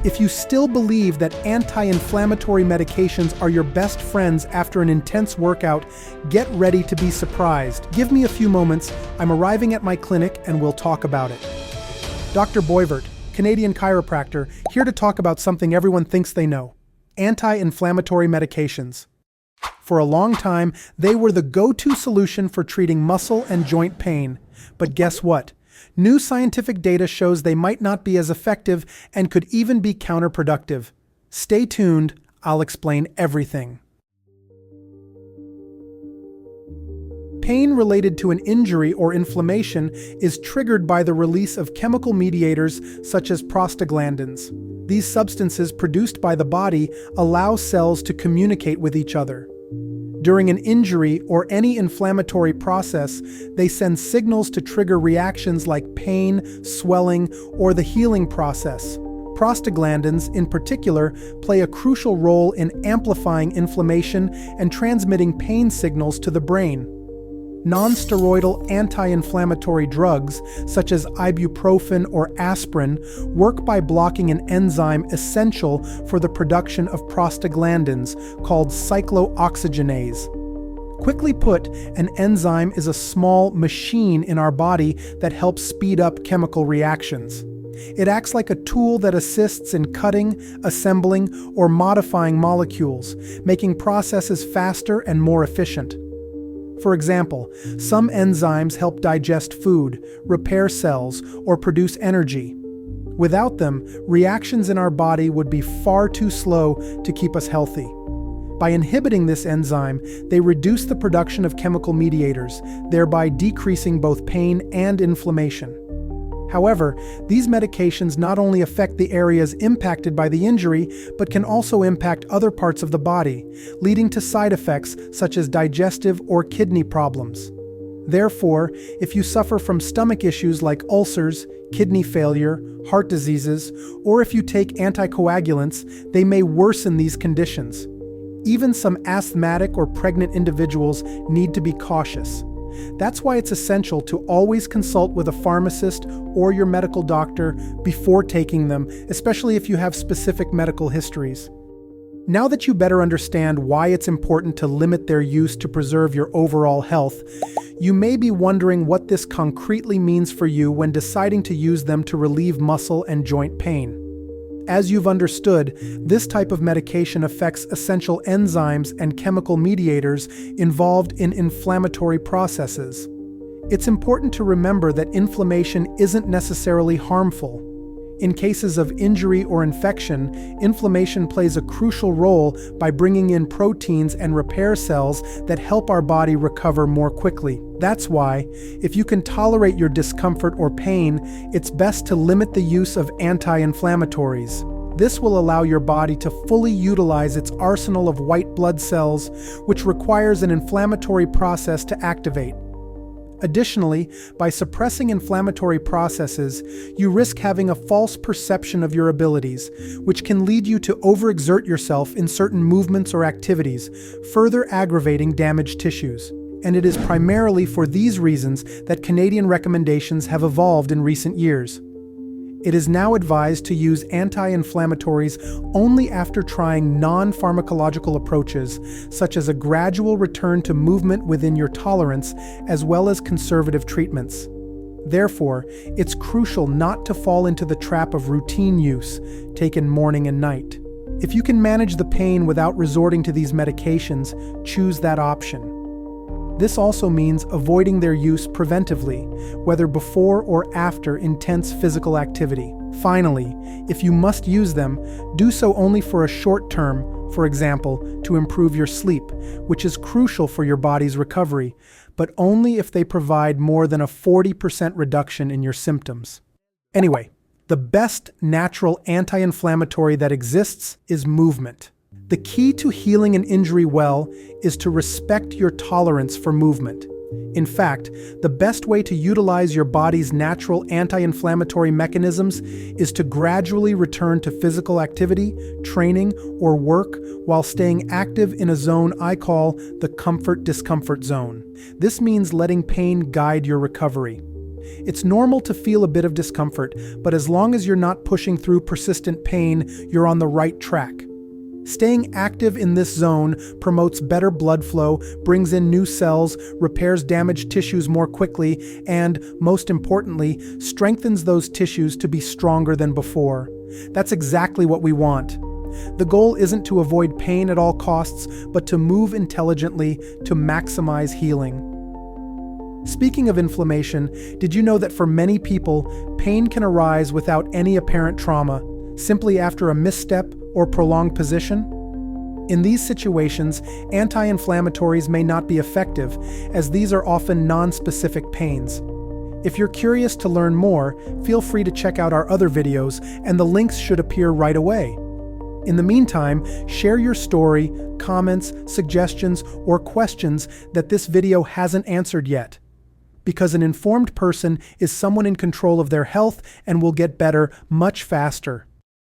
If you still believe that anti-inflammatory medications are your best friends after an intense workout, get ready to be surprised. Give me a few moments. I'm arriving at my clinic and we'll talk about it. Dr. Boisvert, Canadian chiropractor, here to talk about something everyone thinks they know: anti-inflammatory medications. For a long time, they were the go-to solution for treating muscle and joint pain. But guess what? New scientific data shows they might not be as effective and could even be counterproductive. Stay tuned, I'll explain everything. Pain related to an injury or inflammation is triggered by the release of chemical mediators such as prostaglandins. These substances produced by the body allow cells to communicate with each other. During an injury or any inflammatory process, they send signals to trigger reactions like pain, swelling, or the healing process. Prostaglandins, in particular, play a crucial role in amplifying inflammation and transmitting pain signals to the brain. Non-steroidal anti-inflammatory drugs, such as ibuprofen or aspirin, work by blocking an enzyme essential for the production of prostaglandins, called cyclooxygenase. Quickly put, an enzyme is a small machine in our body that helps speed up chemical reactions. It acts like a tool that assists in cutting, assembling, or modifying molecules, making processes faster and more efficient. For example, some enzymes help digest food, repair cells, or produce energy. Without them, reactions in our body would be far too slow to keep us healthy. By inhibiting this enzyme, they reduce the production of chemical mediators, thereby decreasing both pain and inflammation. However, these medications not only affect the areas impacted by the injury, but can also impact other parts of the body, leading to side effects such as digestive or kidney problems. Therefore, if you suffer from stomach issues like ulcers, kidney failure, heart diseases, or if you take anticoagulants, they may worsen these conditions. Even some asthmatic or pregnant individuals need to be cautious. That's why it's essential to always consult with a pharmacist or your medical doctor before taking them, especially if you have specific medical histories. Now that you better understand why it's important to limit their use to preserve your overall health, you may be wondering what this concretely means for you when deciding to use them to relieve muscle and joint pain. As you've understood, this type of medication affects essential enzymes and chemical mediators involved in inflammatory processes. It's important to remember that inflammation isn't necessarily harmful. In cases of injury or infection, inflammation plays a crucial role by bringing in proteins and repair cells that help our body recover more quickly. That's why, if you can tolerate your discomfort or pain, it's best to limit the use of anti-inflammatories. This will allow your body to fully utilize its arsenal of white blood cells, which requires an inflammatory process to activate. Additionally, by suppressing inflammatory processes, you risk having a false perception of your abilities, which can lead you to overexert yourself in certain movements or activities, further aggravating damaged tissues. And it is primarily for these reasons that Canadian recommendations have evolved in recent years. It is now advised to use anti-inflammatories only after trying non-pharmacological approaches, such as a gradual return to movement within your tolerance, as well as conservative treatments. Therefore, it's crucial not to fall into the trap of routine use, taken morning and night. If you can manage the pain without resorting to these medications, choose that option. This also means avoiding their use preventively, whether before or after intense physical activity. Finally, if you must use them, do so only for a short term, for example, to improve your sleep, which is crucial for your body's recovery, but only if they provide more than a 40% reduction in your symptoms. Anyway, the best natural anti-inflammatory that exists is movement. The key to healing an injury well is to respect your tolerance for movement. In fact, the best way to utilize your body's natural anti-inflammatory mechanisms is to gradually return to physical activity, training, or work while staying active in a zone I call the comfort-discomfort zone. This means letting pain guide your recovery. It's normal to feel a bit of discomfort, but as long as you're not pushing through persistent pain, you're on the right track. Staying active in this zone promotes better blood flow, brings in new cells, repairs damaged tissues more quickly, and, most importantly, strengthens those tissues to be stronger than before. That's exactly what we want. The goal isn't to avoid pain at all costs, but to move intelligently to maximize healing. Speaking of inflammation, did you know that for many people, pain can arise without any apparent trauma, simply after a misstep or prolonged position? In these situations, anti-inflammatories may not be effective, as these are often non-specific pains. If you're curious to learn more, feel free to check out our other videos, and the links should appear right away. In the meantime, share your story, comments, suggestions, or questions that this video hasn't answered yet. Because an informed person is someone in control of their health and will get better much faster.